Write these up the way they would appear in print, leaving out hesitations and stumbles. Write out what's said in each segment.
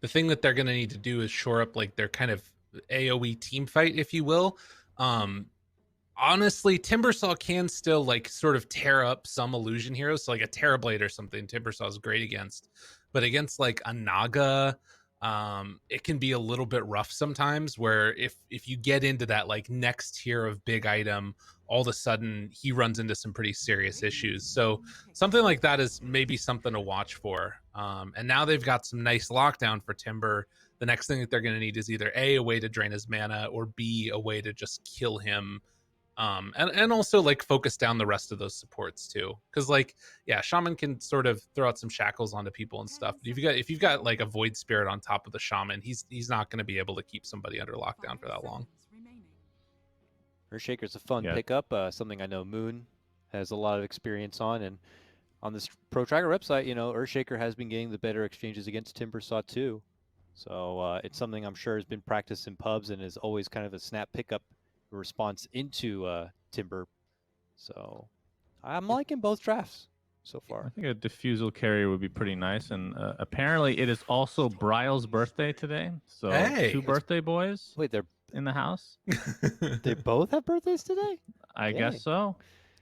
The thing that they're going to need to do is shore up like their kind of AoE team fight, if you will. Honestly, Timbersaw can still like sort of tear up some illusion heroes. So like a Terrorblade or something, Timbersaw is great against. But against like a Naga, it can be a little bit rough sometimes. Where if you get into that like next tier of big item, all of a sudden he runs into some pretty serious issues. So something like that is maybe something to watch for. And now they've got some nice lockdown for Timber. The next thing that they're going to need is either A, a way to drain his mana, or B, a way to just kill him, and also like focus down the rest of those supports too, because like yeah, shaman can sort of throw out some shackles onto people and stuff, but if you've got like a void spirit on top of the shaman, he's not going to be able to keep somebody under lockdown for that long. Earthshaker's a fun pickup, something I know Moon has a lot of experience on, and on this Pro Tracker website, you know, Earthshaker has been getting the better exchanges against Timbersaw too. So it's something I'm sure has been practiced in pubs and is always kind of a snap pickup response into Timber. So I'm liking both drafts so far. I think a diffusal carrier would be pretty nice. And apparently it is also Bryle's birthday today. So Hey. 2 birthday boys. Wait, they're in the house. They both have birthdays today? I guess so.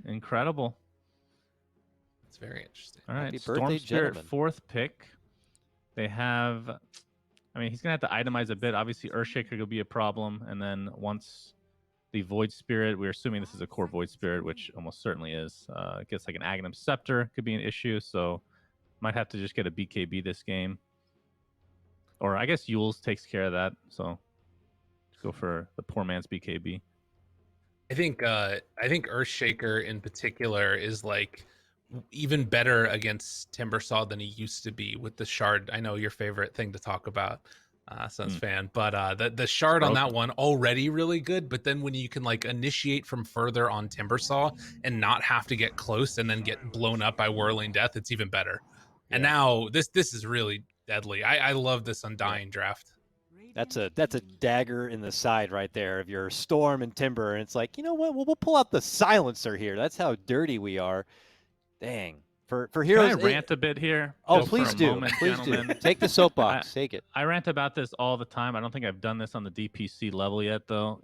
Incredible. It's very interesting. All right, Happy Storm birthday, Spirit, gentlemen. 4th pick. They have, I mean, he's going to have to itemize a bit. Obviously, Earthshaker will be a problem. And then once the Void Spirit, we're assuming this is a core Void Spirit, which almost certainly is. It gets like an Aghanim Scepter, could be an issue. So might have to just get a BKB this game. Or I guess Yules takes care of that. So go for the poor man's BKB. I think Earthshaker in particular is like even better against Timbersaw than he used to be with the shard. I know your favorite thing to talk about, Suns fan, but the shard on that one already really good. But then when you can like initiate from further on Timbersaw and not have to get close and then get blown up by Whirling Death, it's even better. Yeah. And now this is really deadly. I love this Undying draft. That's a dagger in the side right there of your Storm and Timber, and it's like, you know what? We'll pull out the silencer here. That's how dirty we are. Dang. For heroes. Can I rant a bit here? Oh, please do. Please do. Take the soapbox. Take it. I rant about this all the time. I don't think I've done this on the DPC level yet, though.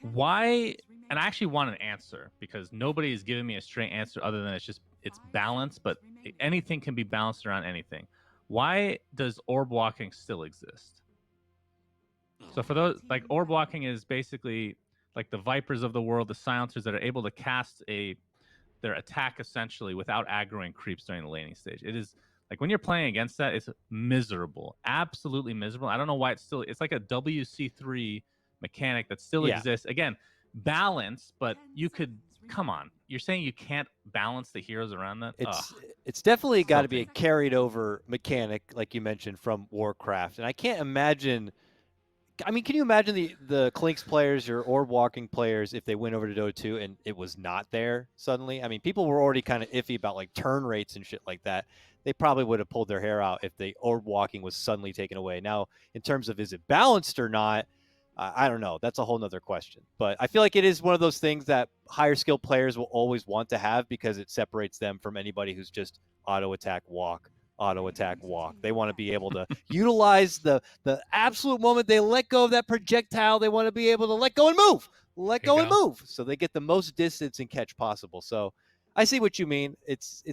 Why? And I actually want an answer because nobody is giving me a straight answer other than it's balanced, but anything can be balanced around anything. Why does orb walking still exist? So for those, like, orb walking is basically like the Vipers of the world, the silencers that are able to cast their attack essentially without aggroing creeps during the laning stage. It is like when you're playing against that, it's miserable, absolutely miserable. I don't know why it's like a WC3 mechanic that still exists. Again, balance, but you could, come on. You're saying you can't balance the heroes around that? It's definitely got to be a carried over mechanic, like you mentioned, from Warcraft. And I can't imagine. I mean, can you imagine the Clinks players or orb walking players if they went over to Dota 2 and it was not there suddenly? I mean, people were already kind of iffy about like turn rates and shit like that. They probably would have pulled their hair out if the orb walking was suddenly taken away. Now, in terms of is it balanced or not, I don't know. That's a whole nother question. But I feel like it is one of those things that higher skill players will always want to have because it separates them from anybody who's just auto attack walk. They want to be able to utilize the absolute moment they let go of that projectile. They want to be able to let go and move. So they get the most distance and catch possible. So I see what you mean. It's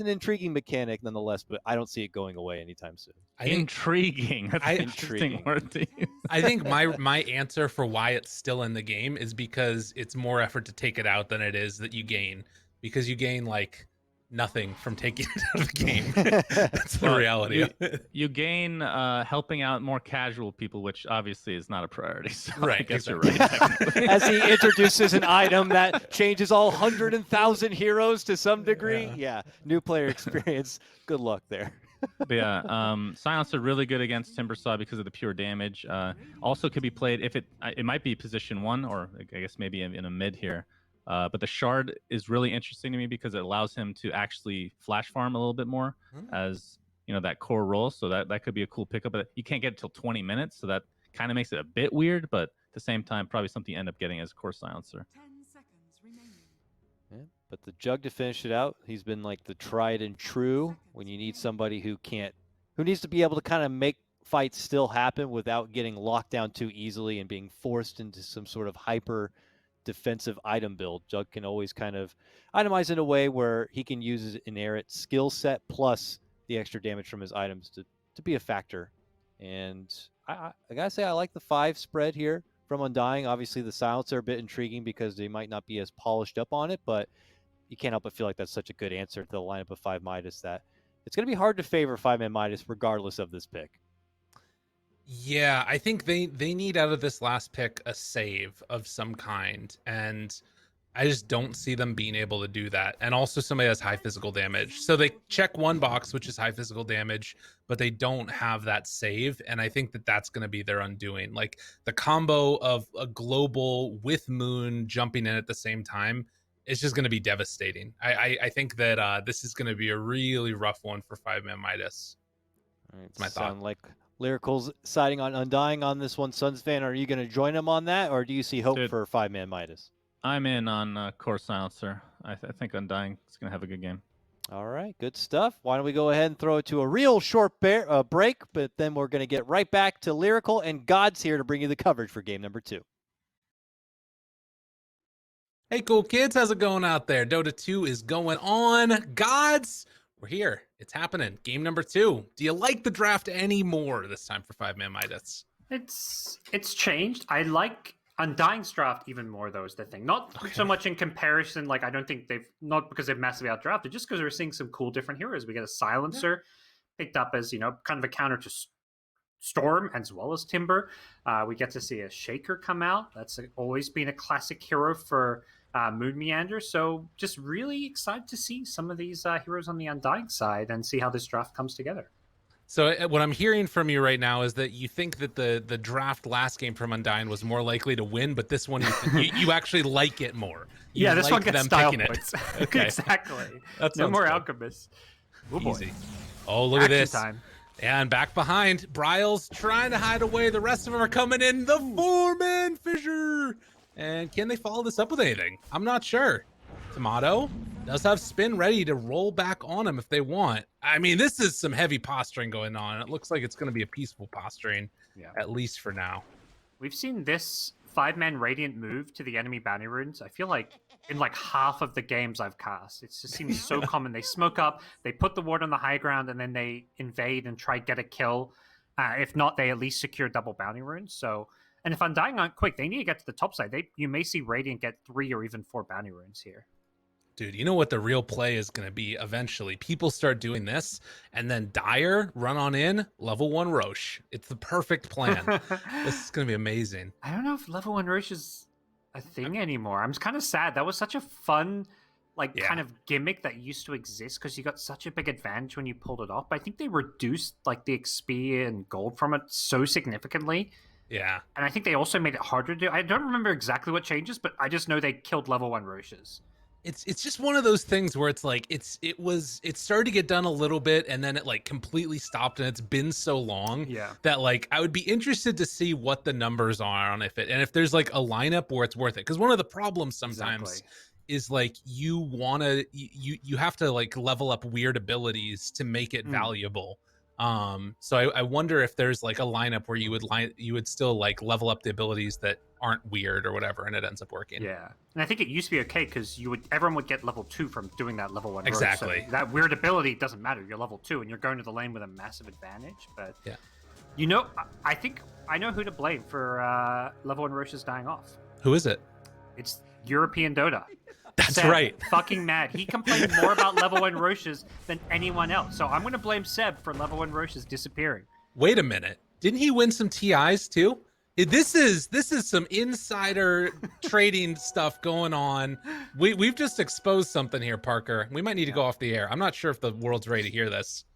an intriguing mechanic nonetheless, but I don't see it going away anytime soon. Intriguing. That's an interesting word to use. I think my answer for why it's still in the game is because it's more effort to take it out than it is that you gain, because you gain like nothing from taking it out of the game. That's the reality. You gain helping out more casual people, which obviously is not a priority. So right. I guess you're right. As he introduces an item that changes all 100,000 heroes to some degree. Yeah. New player experience. Good luck there. But yeah, Silencer really good against Timbersaw because of the pure damage. Also could be played if it might be position 1, or I guess maybe in a mid here. But the shard is really interesting to me because it allows him to actually flash farm a little bit more as, you know, that core role. So that could be a cool pickup. But you can't get it till 20 minutes, so that kind of makes it a bit weird. But at the same time, probably something you end up getting as core silencer. 10 seconds remaining. Yeah, but the Jug to finish it out, he's been like the tried and true when you need somebody who can't who needs to be able to kind of make fights still happen without getting locked down too easily and being forced into some sort of hyper defensive item build. Jug can always kind of itemize in a way where he can use his inherent skill set plus the extra damage from his items to be a factor. And I gotta say, I like the 5 spread here from Undying. Obviously, the silence are a bit intriguing because they might not be as polished up on it, but you can't help but feel like that's such a good answer to the lineup of 5ManMidas that it's going to be hard to favor 5ManMidas regardless of this pick. Yeah, I think they need out of this last pick a save of some kind, and I just don't see them being able to do that. And also somebody has high physical damage. So they check one box, which is high physical damage, but they don't have that save. And I think that that's going to be their undoing. Like the combo of a global with Moon jumping in at the same time, it's just going to be devastating. I think that this is going to be a really rough one for 5ManMidas. It's my thought. Like Lyrical's siding on Undying on this one. Suns fan, are you going to join him on that, or do you see hope for 5ManMidas? I'm in on Core Silencer. I think Undying is going to have a good game. All right, good stuff. Why don't we go ahead and throw it to a real short break, but then we're going to get right back to Lyrical, and GoDz here to bring you the coverage for game number 2. Hey, cool kids. How's it going out there? Dota 2 is going on. GoDz, we're here. It's happening. Game number 2. Do you like the draft any more this time for 5ManMidas? It's changed. I like Undying's draft even more, though, is the thing. Not so much in comparison. Like, I don't think not because they've massively outdrafted, just because we're seeing some cool different heroes. We get a Silencer picked up as, kind of a counter to Storm as well as Timber. We get to see a Shaker come out. That's always been a classic hero for Moon Meander. So just really excited to see some of these heroes on the Undying side and see how this draft comes together. So what I'm hearing from you right now is that you think that the draft last game from Undying was more likely to win, but this one you actually like it more. You this one gets style picking points. It. Okay. Exactly. That No more good. Alchemists. Easy. Oh, look Action at this. Time. And back behind, Bryle's trying to hide away. The rest of them are coming in. The 4-man fissure. And can they follow this up with anything? I'm not sure. Tomato does have spin ready to roll back on him if they want. I mean, this is some heavy posturing going on. It looks like it's going to be a peaceful posturing, at least for now. We've seen this 5-man Radiant move to the enemy bounty runes. I feel like in like half of the games I've cast, it just seems so common. They smoke up, they put the ward on the high ground, and then they invade and try to get a kill. If not, they at least secure double bounty runes. So, and if Undying aren't quick, they need to get to the top side. You may see Radiant get 3 or even 4 bounty runes here. Dude, you know what the real play is going to be eventually? People start doing this, and then Dire, run on in, level 1 Roche. It's the perfect plan. This is going to be amazing. I don't know if level 1 Roche is a thing anymore. I'm kind of sad. That was such a fun, kind of gimmick that used to exist because you got such a big advantage when you pulled it off. But I think they reduced the XP and gold from it so significantly. Yeah. And I think they also made it harder to do. I don't remember exactly what changes, but I just know they killed level 1 Roches. It's just one of those things where it's like it started to get done a little bit and then it completely stopped, and it's been so long that I would be interested to see what the numbers are on if there's a lineup where it's worth it, because one of the problems sometimes is you have to level up weird abilities to make it valuable. So I wonder if there's a lineup where you would still level up the abilities that aren't weird or whatever, and it ends up working. Yeah, and I think it used to be okay because everyone would get level 2 from doing that level 1. Exactly. So that weird ability doesn't matter. You're level 2 and you're going to the lane with a massive advantage. But I think I know who to blame for level 1 Roches dying off. Who is it? It's European Dota. That's Seb, right. Fucking mad. He complained more about level 1 Roches than anyone else. So I'm going to blame Seb for level 1 Roches disappearing. Wait a minute. Didn't he win some TIs too? This is some insider trading stuff going on. We've just exposed something here, Parker. We might need to go off the air. I'm not sure if the world's ready to hear this.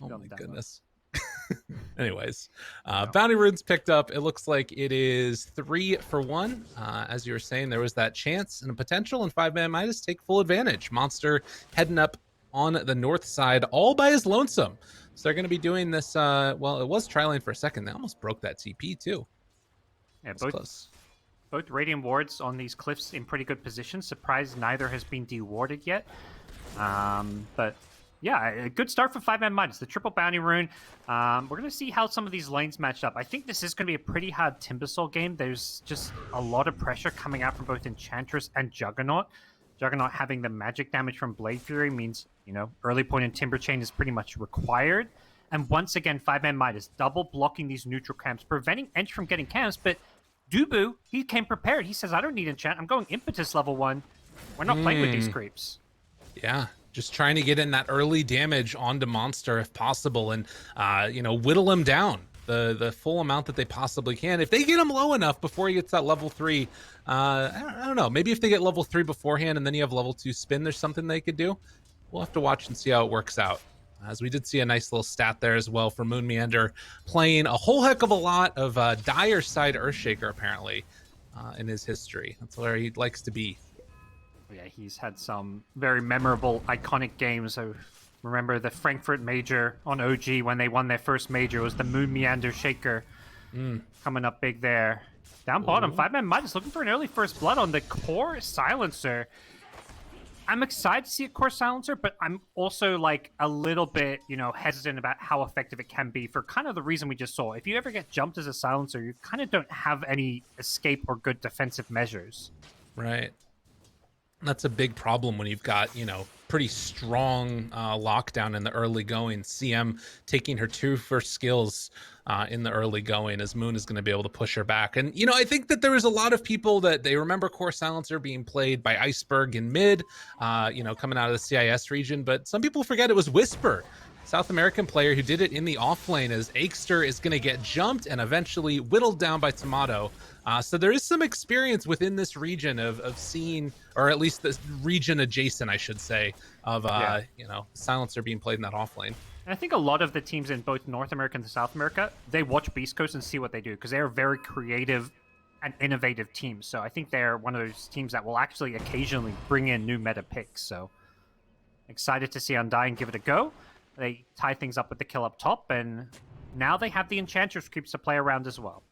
Oh my goodness. Anyways, bounty runes picked up. It looks like it is 3 for 1. As you were saying, there was that chance and a potential, and 5ManMidas take full advantage. Monster heading up on the north side all by his lonesome. So they're going to be doing this. Well, it was trialing for a second. They almost broke that TP too. Yeah, both Radiant wards on these cliffs in pretty good position. Surprised neither has been dewarded yet. But Yeah, a good start for 5ManMidas. The triple bounty rune. We're going to see how some of these lanes match up. I think this is going to be a pretty hard Timbersaw game. There's just a lot of pressure coming out from both Enchantress and Juggernaut. Juggernaut having the magic damage from Blade Fury means, you know, early point in Timber Chain is pretty much required. And once again, 5ManMidas double blocking these neutral camps, preventing Ench from getting camps. But Dubu, he came prepared. He says, I don't need enchant. I'm going Impetus level 1. We're not playing with these creeps. Yeah. Just trying to get in that early damage onto Monster if possible, and you know, whittle him down the full amount that they possibly can. If they get him low enough before he gets that level 3, I don't know. Maybe if they get level 3 beforehand and then you have level 2 spin, there's something they could do. We'll have to watch and see how it works out. As we did see a nice little stat there as well for Moon Meander playing a whole heck of a lot of Dire side Earthshaker apparently in his history. That's where he likes to be. Yeah, he's had some very memorable, iconic games. I remember the Frankfurt Major on OG when they won their first major. It was the Moon Meander Shaker coming up big there. Down bottom, 5ManMidas looking for an early first blood on the Core Silencer. I'm excited to see a Core Silencer, but I'm also like a little bit, you know, hesitant about how effective it can be for kind of the reason we just saw. If you ever get jumped as a Silencer, you kind of don't have any escape or good defensive measures. Right. That's a big problem when you've got, you know, pretty strong lockdown in the early going. CM taking her 2 first skills in the early going, as Moon is going to be able to push her back. And, you know, I think that there was a lot of people that they remember Core Silencer being played by Iceberg in mid, you know, coming out of the CIS region. But some people forget it was Whisper, South American player who did it in the off lane, as Aikster is going to get jumped and eventually whittled down by Tomato. So there is some experience within this region of seeing, or at least this region adjacent, I should say, of, you know, Silencer being played in that off lane. And I think a lot of the teams in both North America and South America, they watch Beast Coast and see what they do, because they're very creative and innovative teams. So I think they're one of those teams that will actually occasionally bring in new meta picks. So excited to see Undying give it a go. They tie things up with the kill up top, and now they have the Enchantress creeps to play around as well.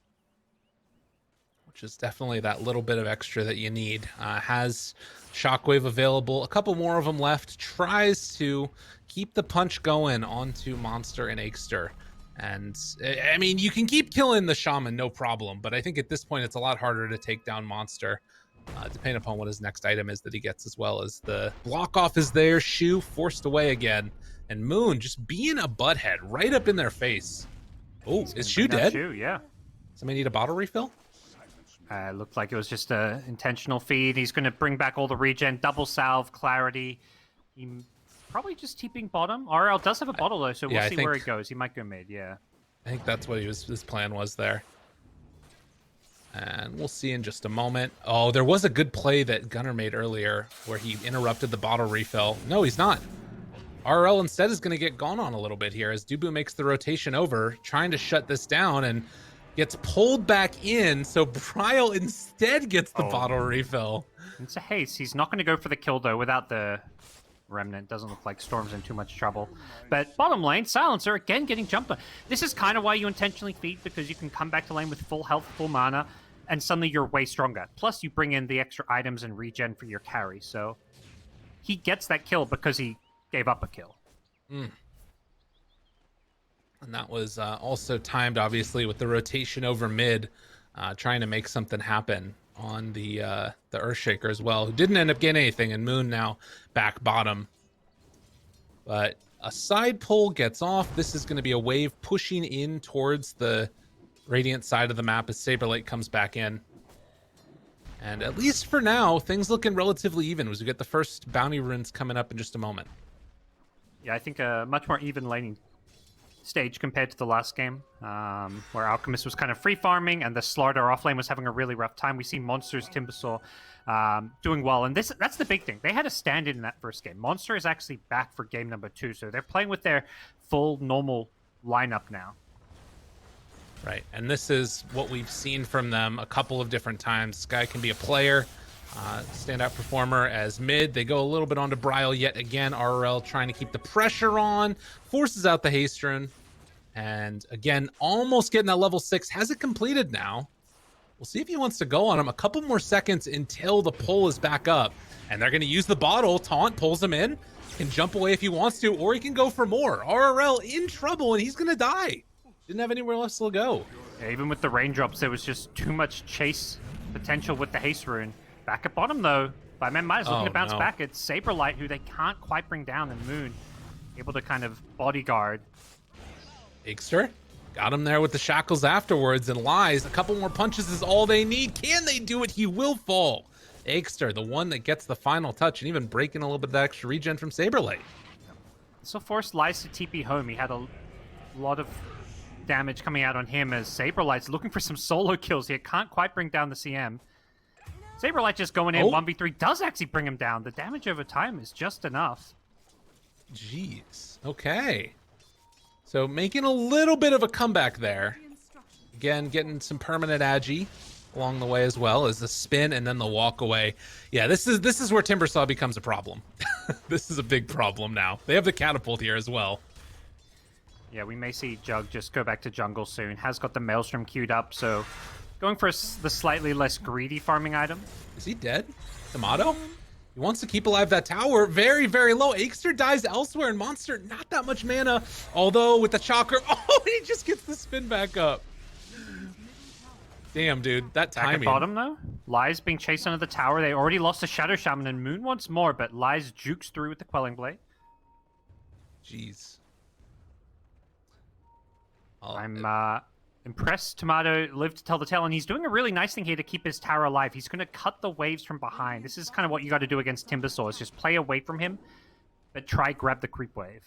Which is definitely that little bit of extra that you need. Has Shockwave available, a couple more of them left, tries to keep the punch going onto Monster and Aikster. And I mean, you can keep killing the Shaman, no problem, but I think at this point it's a lot harder to take down Monster, depending upon what his next item is that he gets, as well as the block off is there. Shu forced away again, and Moon just being a butthead right up in their face. Oh, is Shu dead? Shu, yeah. Somebody need a bottle refill? Looked like it was just a intentional feed. He's going to bring back all the regen, double salve, clarity. He probably just TPing bottom. RL does have a bottle though, so we'll see where he goes. He might go mid, yeah. I think that's what his plan was there. And we'll see in just a moment. Oh, there was a good play that Gunnar made earlier where he interrupted the bottle refill. No, he's not. RL instead is going to get gone on a little bit here as Dubu makes the rotation over, trying to shut this down, and gets pulled back in, so Bryle instead gets the bottle refill. It's a haste. He's not going to go for the kill, though, without the Remnant. Doesn't look like Storm's in too much trouble. But bottom lane, Silencer, again, getting jumped on. This is kind of why you intentionally feed, because you can come back to lane with full health, full mana, and suddenly you're way stronger. Plus, you bring in the extra items and regen for your carry, so he gets that kill because he gave up a kill. And that was also timed, obviously, with the rotation over mid, trying to make something happen on the Earthshaker as well, who didn't end up getting anything, and Moon now back bottom. But a side pull gets off. This is going to be a wave pushing in towards the Radiant side of the map as Saberlight comes back in. And at least for now, things looking relatively even as we get the first bounty runes coming up in just a moment. Yeah, I think a much more even laning stage compared to the last game, where Alchemist was kind of free farming and the Slardar offlane was having a really rough time. We see Monster's Timbersaw doing well, and that's the big thing. They had a stand-in in that first game. Monster is actually back for game number 2, so they're playing with their full normal lineup now. Right, and this is what we've seen from them a couple of different times. Sky can be a player, standout performer as mid. They go a little bit onto Bryle yet again. RRL trying to keep the pressure on, forces out the haste rune, and again, almost getting that level 6. Has it completed now? We'll see if he wants to go on him. A couple more seconds until the pull is back up, and they're going to use the bottle. Taunt pulls him in. Can jump away if he wants to, or he can go for more. RRL in trouble, and he's gonna die. Didn't have anywhere else to go. Yeah, even with the raindrops, there was just too much chase potential with the haste rune. Back at bottom, though. 5ManMidas looking to bounce back. It's Saberlight, who they can't quite bring down, and Moon able to kind of bodyguard. Igster got him there with the shackles afterwards, and Lies, a couple more punches is all they need. Can they do it? He will fall. Igster, the one that gets the final touch, and even breaking a little bit of that extra regen from Saberlight. So forced Lies to TP home. He had a lot of damage coming out on him as Saberlight's looking for some solo kills here. Can't quite bring down the CM. Saberlight just going in 1v3 does actually bring him down. The damage over time is just enough. Jeez. Okay. So making a little bit of a comeback there. Again, getting some permanent agi along the way as well as the spin and then the walk away. Yeah, this is where Timbersaw becomes a problem. This is a big problem now. They have the catapult here as well. Yeah, we may see Jug just go back to jungle soon. Has got the Maelstrom queued up, so going for the slightly less greedy farming item. Is he dead? Tomato? He wants to keep alive that tower. Very, very low. Aikster dies elsewhere, and Monster, not that much mana. Although, with the chakra, he just gets the spin back up. Damn, dude. That timing. Back at bottom, though. Lies being chased under the tower. They already lost the Shadow Shaman, and Moon wants more, but Lies jukes through with the Quelling Blade. Jeez. I'm impressed. Tomato lived to tell the tale, and he's doing a really nice thing here to keep his tower alive. He's going to cut the waves from behind. This is kind of what you got to do against Timbersaw, is just play away from him, but try grab the creep wave.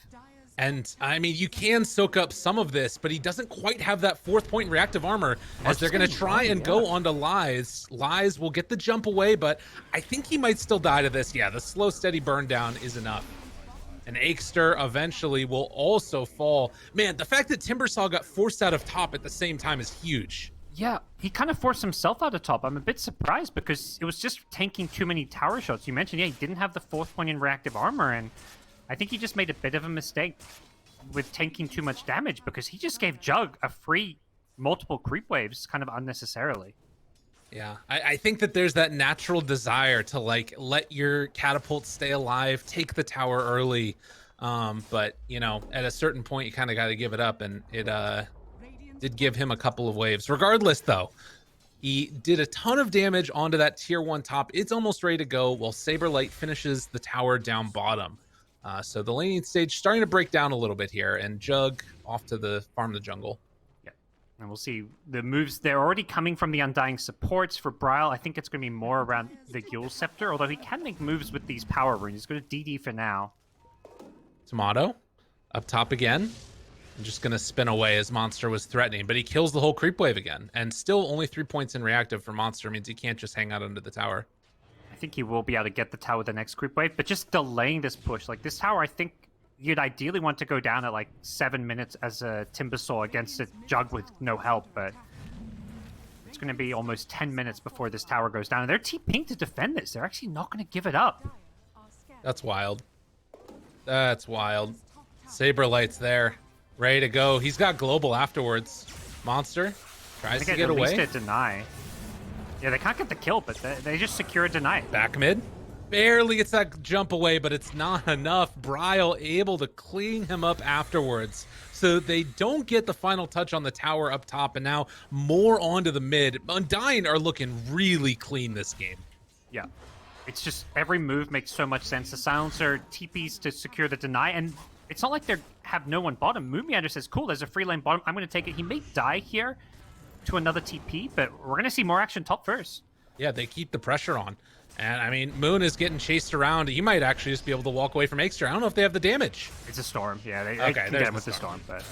And, I mean, you can soak up some of this, but he doesn't quite have that 4th point in reactive armor, as they're going to try and go onto Lies. Lies will get the jump away, but I think he might still die to this. Yeah, the slow, steady burn down is enough. And Aikster eventually will also fall. Man, the fact that Timbersaw got forced out of top at the same time is huge. Yeah, he kind of forced himself out of top. I'm a bit surprised because it was just tanking too many tower shots. You mentioned, yeah, he didn't have the 4th point in reactive armor, and I think he just made a bit of a mistake with tanking too much damage because he just gave Jug a free multiple creep waves kind of unnecessarily. Yeah, I think that there's that natural desire to like let your catapult stay alive, take the tower early, but you know, at a certain point you kind of got to give it up, and it did give him a couple of waves. Regardless, though, he did a ton of damage onto that tier 1 top. It's almost ready to go while Saberlight finishes the tower down bottom. So the laning stage starting to break down a little bit here, and Jug off to the farm the jungle. And we'll see the moves. They're already coming from the Undying supports for Bryle. I think it's going to be more around the Yule Scepter, although he can make moves with these power runes. He's going to DD for now. Tomato up top again. I'm just going to spin away as Monster was threatening, but he kills the whole creep wave again. And still only 3 points in reactive for Monster means he can't just hang out under the tower. I think he will be able to get the tower with the next creep wave, but just delaying this push. Like this tower, I think you'd ideally want to go down at like 7 minutes as a Timbersaw against a Jug with no help, but it's going to be almost 10 minutes before this tower goes down. And they're TPing to defend this. They're actually not going to give it up. That's wild. That's wild. Saberlight's there, ready to go. He's got global afterwards. Monster tries to get away. At least a deny. Yeah, they can't get the kill, but they just secure a deny. Back mid. Barely gets that jump away, but it's not enough. Bryle able to clean him up afterwards. So they don't get the final touch on the tower up top, and now more onto the mid. Undying are looking really clean this game. Yeah. It's just every move makes so much sense. The Silencer TPs to secure the deny, and it's not like they have no one bottom. Moonmeander says, cool, there's a free lane bottom. I'm going to take it. He may die here to another TP, but we're going to see more action top first. Yeah, they keep the pressure on. And, I mean, Moon is getting chased around. He might actually just be able to walk away from Aikster. I don't know if they have the damage. It's a storm. Yeah, they can get him with the storm. But,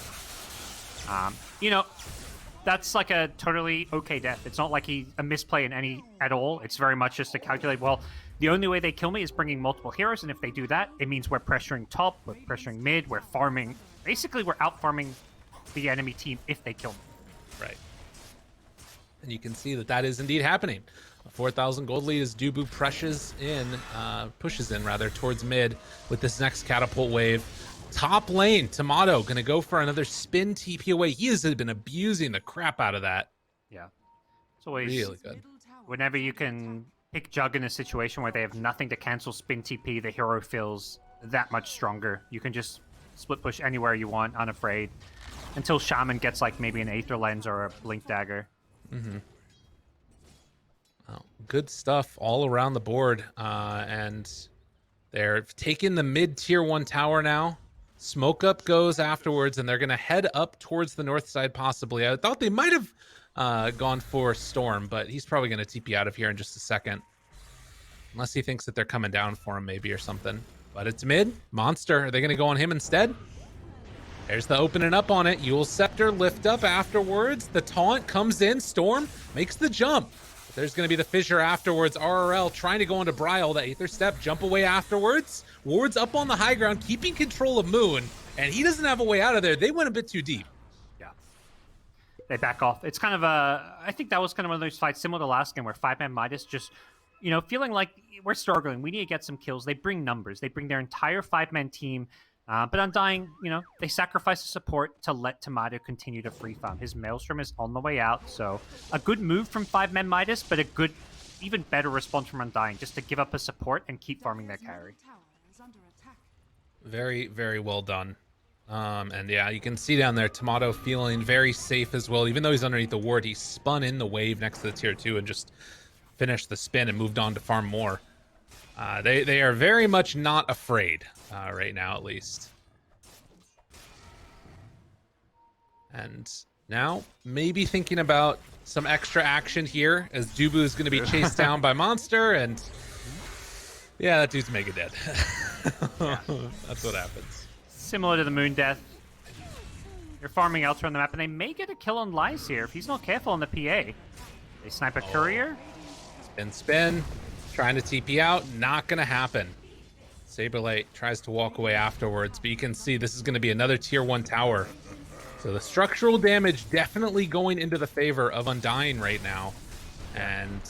you know, that's like a totally okay death. It's not like a misplay in any at all. It's very much just to calculate, well, the only way they kill me is bringing multiple heroes, and if they do that, it means we're pressuring top, we're pressuring mid, we're farming. Basically, we're out-farming the enemy team if they kill me. Right. And you can see that that is indeed happening. A 4,000 gold lead as Dubu pushes in towards mid with this next catapult wave. Top lane, Tomato gonna go for another spin TP away. He has been abusing the crap out of that. Yeah, it's always really good. Whenever you can pick Jug in a situation where they have nothing to cancel spin TP, the hero feels that much stronger. You can just split push anywhere you want, unafraid, until Shaman gets like maybe an Aether Lens or a Blink Dagger. Well, good stuff all around the board. And they're taking the mid tier 1 tower now. Smoke up goes afterwards, and they're going to head up towards the north side possibly. I thought they might have gone for Storm, but he's probably going to TP out of here in just a second. Unless he thinks that they're coming down for him maybe or something. But it's mid. Monster. Are they going to go on him instead? There's the opening up on it. Eul's Scepter lift up afterwards. The taunt comes in. Storm makes the jump. But there's going to be the fissure afterwards. RRL trying to go into Brile. The Aether Step jump away afterwards. Ward's up on the high ground, keeping control of Moon. And he doesn't have a way out of there. They went a bit too deep. Yeah. They back off. It's kind of a... I think that was kind of one of those fights similar to last game where 5ManMidas just... You know, feeling like we're struggling. We need to get some kills. They bring numbers. They bring their entire 5-man team. But Undying, you know, they sacrifice the support to let Tomato continue to free farm. His Maelstrom is on the way out. So a good move from 5ManMidas, but a good, even better response from Undying, just to give up a support and keep farming their carry. Very, very well done. And yeah, you can see down there, Tomato feeling very safe as well. Even though he's underneath the ward, he spun in the wave next to the tier 2 and just finished the spin and moved on to farm more. They are very much not afraid right now, at least. And now maybe thinking about some extra action here as Dubu is going to be chased down by Monster, and yeah, that dude's mega dead. That's what happens. Similar to the Moon Death. You're farming elsewhere on the map, and they may get a kill on Lies here if he's not careful on the PA. They snipe a Courier. Spin, trying to TP out, not gonna happen. Saberlight tries to walk away afterwards, but you can see this is gonna be another tier 1 tower. So the structural damage definitely going into the favor of Undying right now. And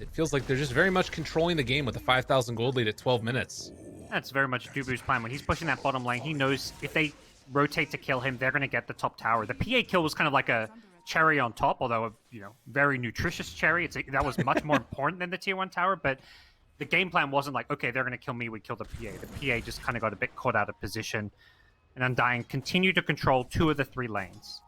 it feels like they're just very much controlling the game with a 5,000 gold lead at 12 minutes. That's very much Dubu's plan. When he's pushing that bottom lane, he knows if they rotate to kill him, they're going to get the top tower. The PA kill was kind of like a cherry on top, although a very nutritious cherry. That was much more important than the tier 1 tower, but the game plan wasn't like, okay, they're going to kill me, we kill the PA. The PA just kind of got a bit caught out of position, and Undying continued to control 2 of the 3 lanes.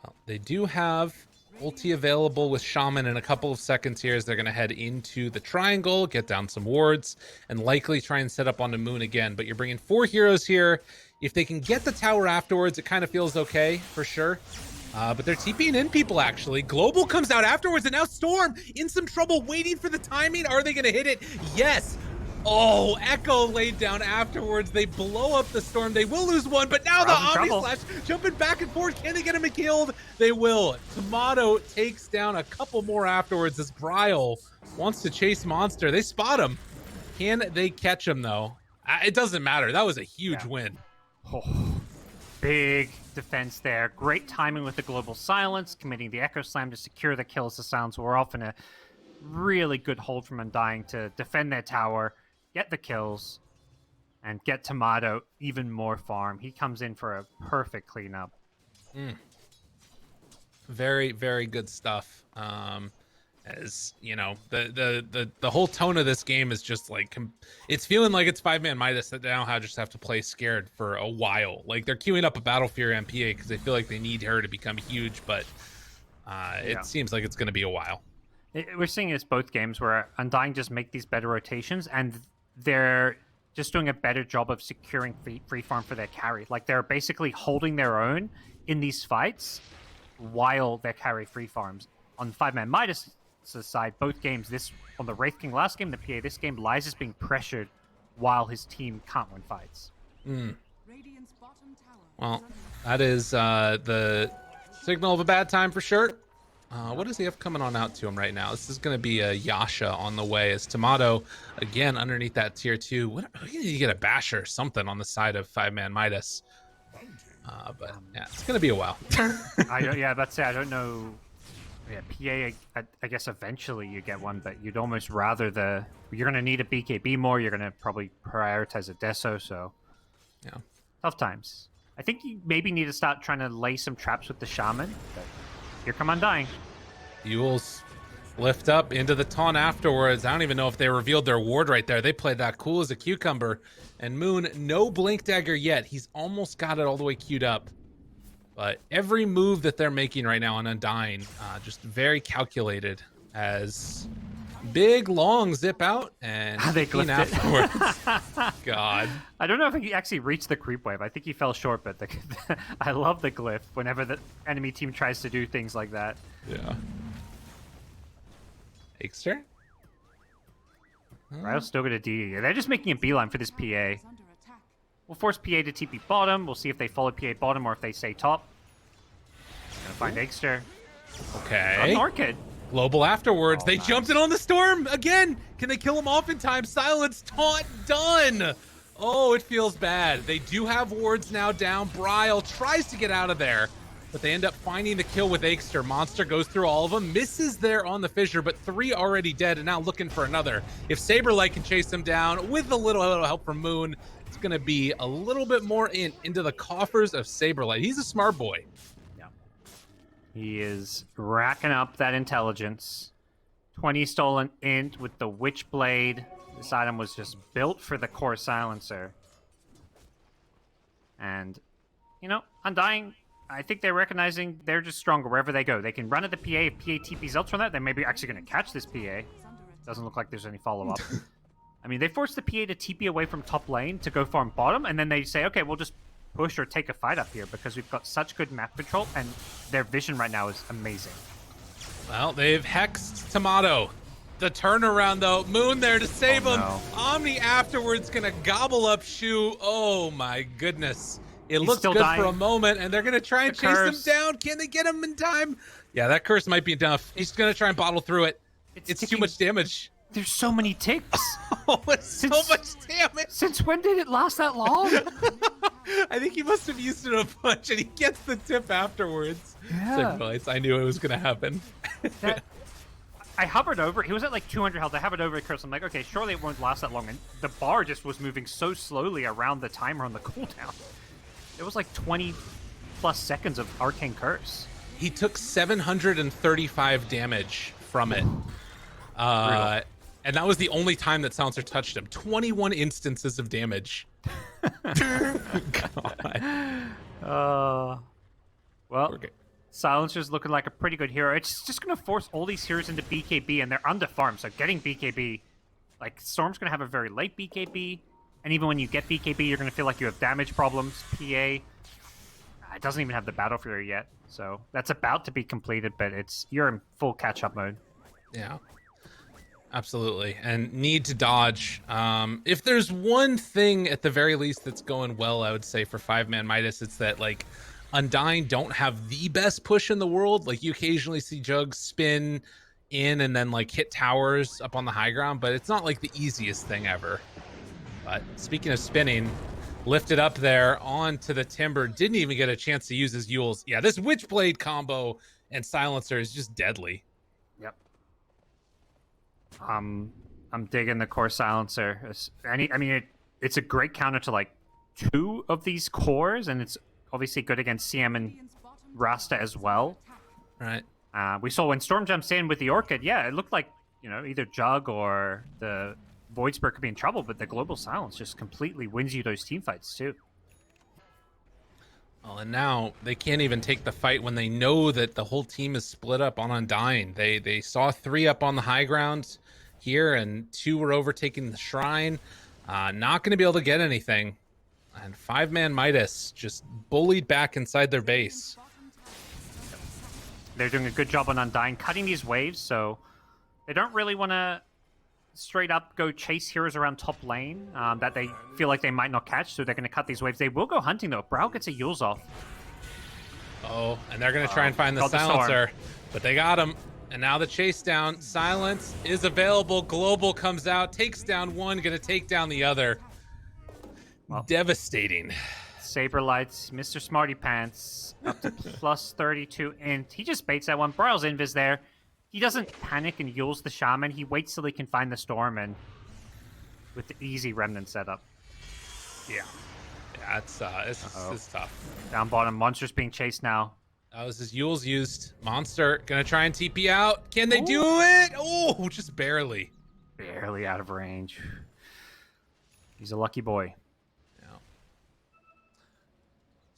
Well, they do have ulti available with Shaman in a couple of seconds here as they're going to head into the triangle, get down some wards, and likely try and set up onto Moon again. But you're bringing 4 heroes here. If they can get the tower afterwards, it kind of feels okay, for sure. But they're TPing in people, actually. Global comes out afterwards, and now Storm in some trouble, waiting for the timing. Are they going to hit it? Yes. Oh, Echo laid down afterwards. They blow up the Storm. They will lose one, but now the Omni Slash jumping back and forth. Can they get him killed? They will. Tomato takes down a couple more afterwards as Brile wants to chase Monster. They spot him. Can they catch him, though? It doesn't matter. That was a huge win. Oh, big defense there. Great timing with the Global Silence, committing the Echo Slam to secure the kills. The Silence were off in a really good hold from Undying to defend their tower, get the kills, and get Tomato even more farm. He comes in for a perfect cleanup. Very, very good stuff. As you know, the whole tone of this game is just like it's feeling like it's 5ManMidas that now just have to play scared for a while. Like they're queuing up a Battle Fury MPA because they feel like they need her to become huge, but it seems like it's going to be a while. We're seeing this both games where Undying just make these better rotations, and they're just doing a better job of securing free farm for their carry. Like they're basically holding their own in these fights while their carry free farms. On 5ManMidas' side, both games, this on the Wraith King last game, the PA this game, Lies is being pressured while his team can't win fights. Well, that is the signal of a bad time for sure. What does he have coming on out to him right now? This is going to be a Yasha on the way as Tomato, again, underneath that tier 2. You get a Basher or something on the side of 5ManMidas. But yeah, it's going to be a while. I don't know. Yeah, PA, I guess eventually you get one, but you'd almost rather you're going to need a BKB more. You're going to probably prioritize a Deso, so yeah, tough times. I think you maybe need to start trying to lay some traps with the Shaman, but here come Undying. Eul's Lift up into the taunt afterwards. I don't even know if they revealed their ward right there. They played that cool as a cucumber. And Moon, no Blink Dagger yet. He's almost got it all the way queued up. But every move that they're making right now on Undying, just very calculated, as big long zip out and they clipped afterwards. God. I don't know if he actually reached the creep wave. I think he fell short, but I love the glyph whenever the enemy team tries to do things like that. Yeah. Ixter? Ryle's still gonna DD. They're just making a beeline for this PA. We'll force PA to TP bottom. We'll see if they follow PA bottom or if they stay top. Gonna find Ixter. Okay. Orchid. Global afterwards. Oh, They nice. jumped in on the storm again. Can they kill him off in time? Silence, taunt, done. Oh, it feels bad. They do have wards now down. Bryle tries to get out of there, but they end up finding the kill with Ixter. Monster goes through all of them, misses there on the fissure, but 3 already dead and now looking for another. If Saberlight can chase him down with a little help from Moon, it's going to be a little bit more into the coffers of Saberlight. He's a smart boy. He is racking up that intelligence. 20 stolen int with the Witchblade. This item was just built for the core silencer. And, you know, Undying, I think they're recognizing they're just stronger wherever they go. They can run at the PA. If PA TP's ults from that, they may be actually going to catch this PA. Doesn't look like there's any follow-up. I mean, they forced the PA to TP away from top lane to go farm bottom, and then they say, okay, we'll just push or take a fight up here because we've got such good map control, and their vision right now is amazing. Well, they've hexed Tomato. The turnaround, though. Moon there to save him. No. Omni afterwards going to gobble up Shu. Oh, my goodness. It He's looks still good dying. for a moment, and they're going to try and The chase him curse. down. Can they get him in time? Yeah, that curse might be enough. He's going to try and bottle through it. It's too ticking- much damage. There's so many ticks. Oh, it's so much damage. Since when did it last that long? I think he must have used it a bunch, and he gets the tip afterwards. Yeah. Symbolize, I knew it was going to happen. I hovered over. He was at like 200 health. I hovered over the curse. I'm like, okay, surely it won't last that long. And the bar just was moving so slowly around the timer on the cooldown. It was like 20 plus seconds of arcane curse. He took 735 damage from it. And that was the only time that Silencer touched him. 21 instances of damage. God. Well, Okay. Silencer's looking like a pretty good hero. It's just going to force all these heroes into BKB, and they're underfarmed, so getting BKB... Like, Storm's going to have a very late BKB, and even when you get BKB, you're going to feel like you have damage problems. PA... It doesn't even have the Battle Fury yet, so that's about to be completed, but you're in full catch-up mode. Yeah. Absolutely. And need to dodge. If there's one thing at the very least that's going well, I would say for 5ManMidas, it's that like Undying don't have the best push in the world. Like you occasionally see Jugs spin in and then like hit towers up on the high ground, but it's not like the easiest thing ever. But speaking of spinning, lifted up there onto the Timber, didn't even get a chance to use his Yules. Yeah, this Witchblade combo and Silencer is just deadly. Yep. I'm digging the core silencer. It's a great counter to like 2 of these cores, and it's obviously good against CM and Rasta as well. Right. We saw when Storm jumps in with the Orchid, yeah, it looked like, you know, either Jug or the Void Spirit could be in trouble, but the Global Silence just completely wins you those team fights too. Well, and now they can't even take the fight when they know that the whole team is split up on Undying. They saw 3 up on the high ground here, and 2 were overtaking the shrine. Not going to be able to get anything. And 5ManMidas just bullied back inside their base. They're doing a good job on Undying, cutting these waves, so they don't really want to straight up go chase heroes around top lane that they feel like they might not catch, so they're going to cut these waves. They will go hunting, though. Brow gets a Yules off. Oh, and they're going to try and find the Called the storm. Silencer, but they got him. And now the chase down. Silence is available. Global comes out, takes down one, going to take down the other. Well. Devastating. Saberlights, Mr. Smarty Pants, up to plus 32 int. He just baits that one. Bryle's invis there. He doesn't panic and Yules the Shaman. He waits till he can find the Storm, and with the easy Remnant setup. Yeah. Yeah, it's tough. Down bottom, Monster's being chased now. Oh, this is Yule's used. Monster gonna try and TP out. Can they do it? Oh, just barely. Barely out of range. He's a lucky boy. Yeah.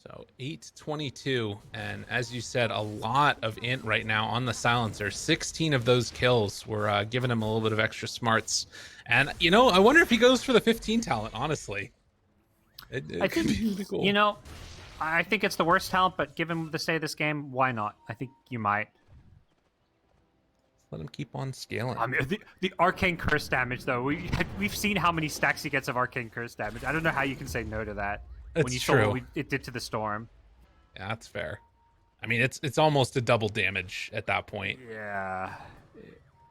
So 822, and as you said, a lot of int right now on the silencer. 16 of those kills were giving him a little bit of extra smarts. And, you know, I wonder if he goes for the 15 talent, honestly. I think, you know, I think it's the worst talent, but given the state of this game, why not? I think you might. Let him keep on scaling. I mean, the arcane curse damage, though. We've seen how many stacks he gets of arcane curse damage. I don't know how you can say no to that. That's when you true. saw what it did to the storm. Yeah, that's fair. I mean, it's almost a double damage at that point. Yeah,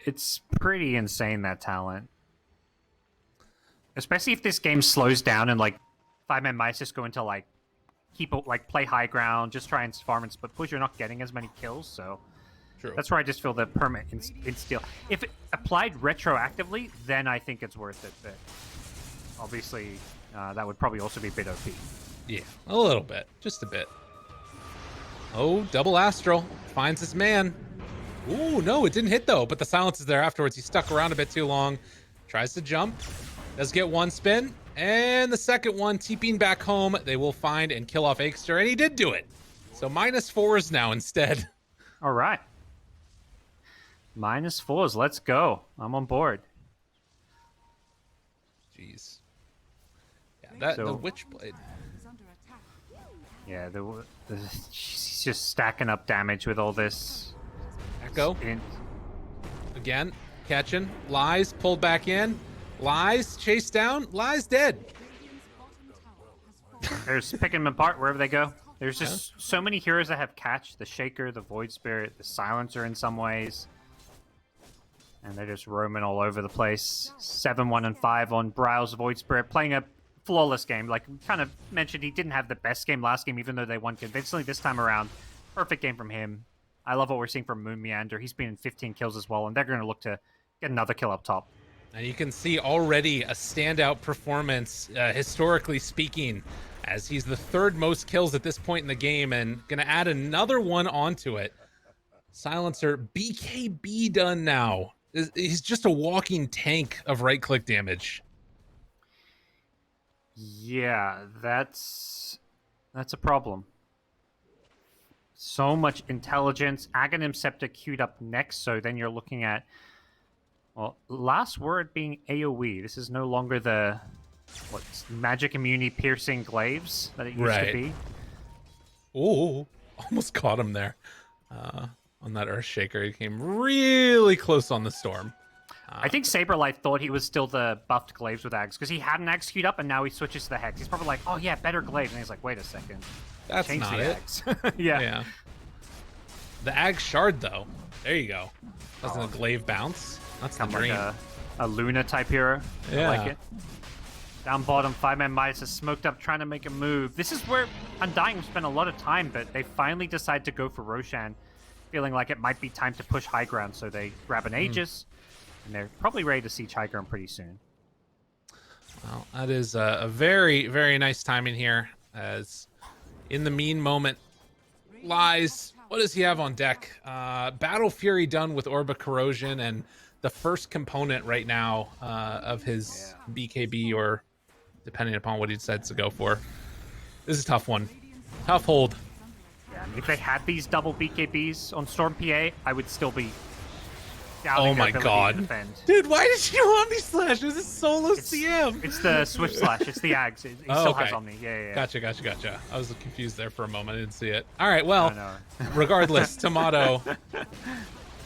it's pretty insane, that talent. Especially if this game slows down and like 5ManMidas just go into like play high ground, just try and farm and split push. You're not getting as many kills, so True. that's where I just feel the permanent insta. If it applied retroactively, then I think it's worth it. But obviously, that would probably also be a bit OP. Yeah, a little bit, just a bit. Oh, double astral finds his man. Ooh, no, it didn't hit though. But the silence is there afterwards. He stuck around a bit too long. Tries to jump. Does get one spin. And the second one, TPing back home. They will find and kill off Aegster, and he did do it. So -4s now instead. All right. -4s. Let's go. I'm on board. Jeez. Yeah, the Witchblade. Yeah, he's just stacking up damage with all this. Echo. Again, catching. Lies, pulled back in. Lies, chased down. Lies, dead. There's picking them apart wherever they go. There's just so many heroes that have catch. The Shaker, the Void Spirit, the Silencer in some ways. And they're just roaming all over the place. 7, 1, and 5 on Browse Void Spirit, playing a flawless game. Like we kind of mentioned, he didn't have the best game last game, even though they won convincingly. This time around, perfect game from him. I love what we're seeing from Moon Meander. He's been in 15 kills as well, and they're going to look to get another kill up top. And you can see already a standout performance, historically speaking, as he's the third most kills at this point in the game and going to add another one onto it. Silencer, BKB done now. He's just a walking tank of right-click damage. Yeah, that's a problem. So much intelligence. Aghanim Scepter queued up next, so then you're looking at, well, last word being AoE. This is no longer the magic immunity piercing glaives that it used to be. Oh, almost caught him there. On that Earthshaker, he came really close on the storm. I think Saberlight thought he was still the buffed glaives with Ags, because he had an Ags queued up and now he switches to the Hex. He's probably like, oh yeah, better glaives. And he's like, wait a second. That's Change not the it. Ags. Yeah. The Ag Shard, though. There you go. Doesn't a glaive bounce? That's the dream. Like a Luna type hero. Yeah. I like it. Down bottom, 5ManMidas is smoked up, trying to make a move. This is where Undying spent a lot of time, but they finally decide to go for Roshan, feeling like it might be time to push high ground, so they grab an Aegis, and they're probably ready to siege high ground pretty soon. Well, that is a very, very nice timing here, as in the mean moment, Lies, what does he have on deck? Battle Fury done with Orb of Corrosion, and the first component right now of his BKB, or depending upon what he decides to go for. This is a tough one. Tough hold. Yeah, I mean, if they had these double BKBs on Storm PA, I would still be doubting Oh my their ability god. to defend. Dude, why did you Omni Slash? This is solo CM. It's the Swift Slash. It's the Ags. He still has Omni. Yeah. Gotcha. I was confused there for a moment. I didn't see it. All right, well, No. regardless, Tomato.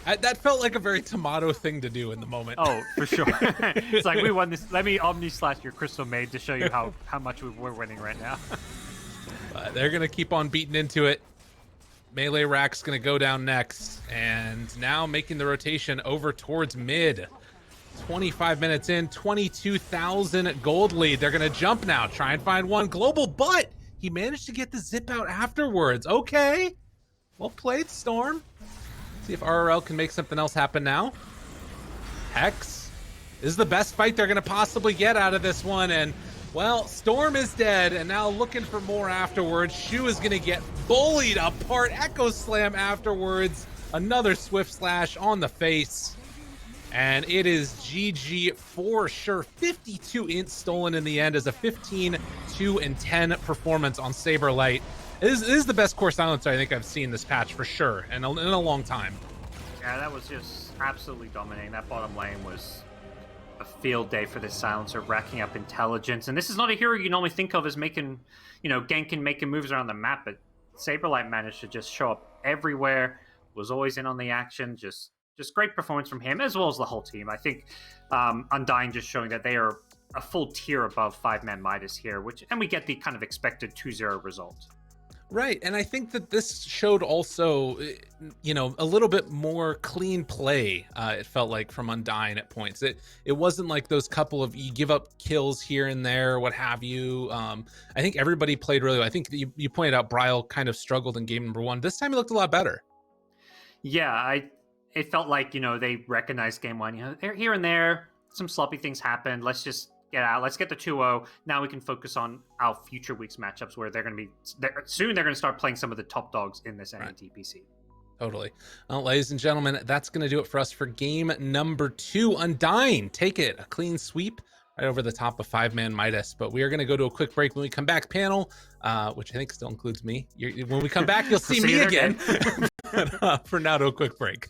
That felt like a very Tomato thing to do in the moment. Oh, for sure. It's like, we won this. Let me Omni Slash your Crystal Maid to show you how much we're winning right now. They're going to keep on beating into it. Melee Rack's going to go down next. And now making the rotation over towards mid. 25 minutes in, 22,000 gold lead. They're going to jump now, try and find one global, but he managed to get the zip out afterwards. Okay. Well played, Storm. See if RRL can make something else happen now. Hex. This is the best fight they're going to possibly get out of this one. And Well, Storm is dead, and now looking for more afterwards. Shu is going to get bullied apart. Echo Slam afterwards. Another Swift Slash on the face. And it is GG for sure. 52 int stolen in the end as a 15, 2, and 10 performance on Saberlight. This is the best core silencer I think I've seen this patch for sure, and in a long time. Yeah, that was just absolutely dominating. That bottom lane was a field day for this silencer, racking up intelligence. And this is not a hero you normally think of as making, ganking, making moves around the map, but Saberlight managed to just show up everywhere, was always in on the action, just great performance from him, as well as the whole team. I think Undying just showing that they are a full tier above 5ManMidas here, and we get the kind of expected 2-0 result. Right, and I think that this showed also, a little bit more clean play, it felt like, from Undying at points. It wasn't like those couple of, you give up kills here and there, what have you. I think everybody played really well. I think you pointed out Bryle kind of struggled in game number 1. This time he looked a lot better. Yeah, it felt like, they recognized game 1. They're here and there, some sloppy things happened. Let's just get out. Let's get the 2-0. Now we can focus on our future week's matchups where they're going to be soon. They're going to start playing some of the top dogs in this DPC. Totally. Well, ladies and gentlemen, that's going to do it for us for game number 2. Undying, take it, a clean sweep right over the top of 5ManMidas. But we are going to go to a quick break. When we come back, panel, which I think still includes me. When we come back, you'll see me again. But, for now, to a quick break.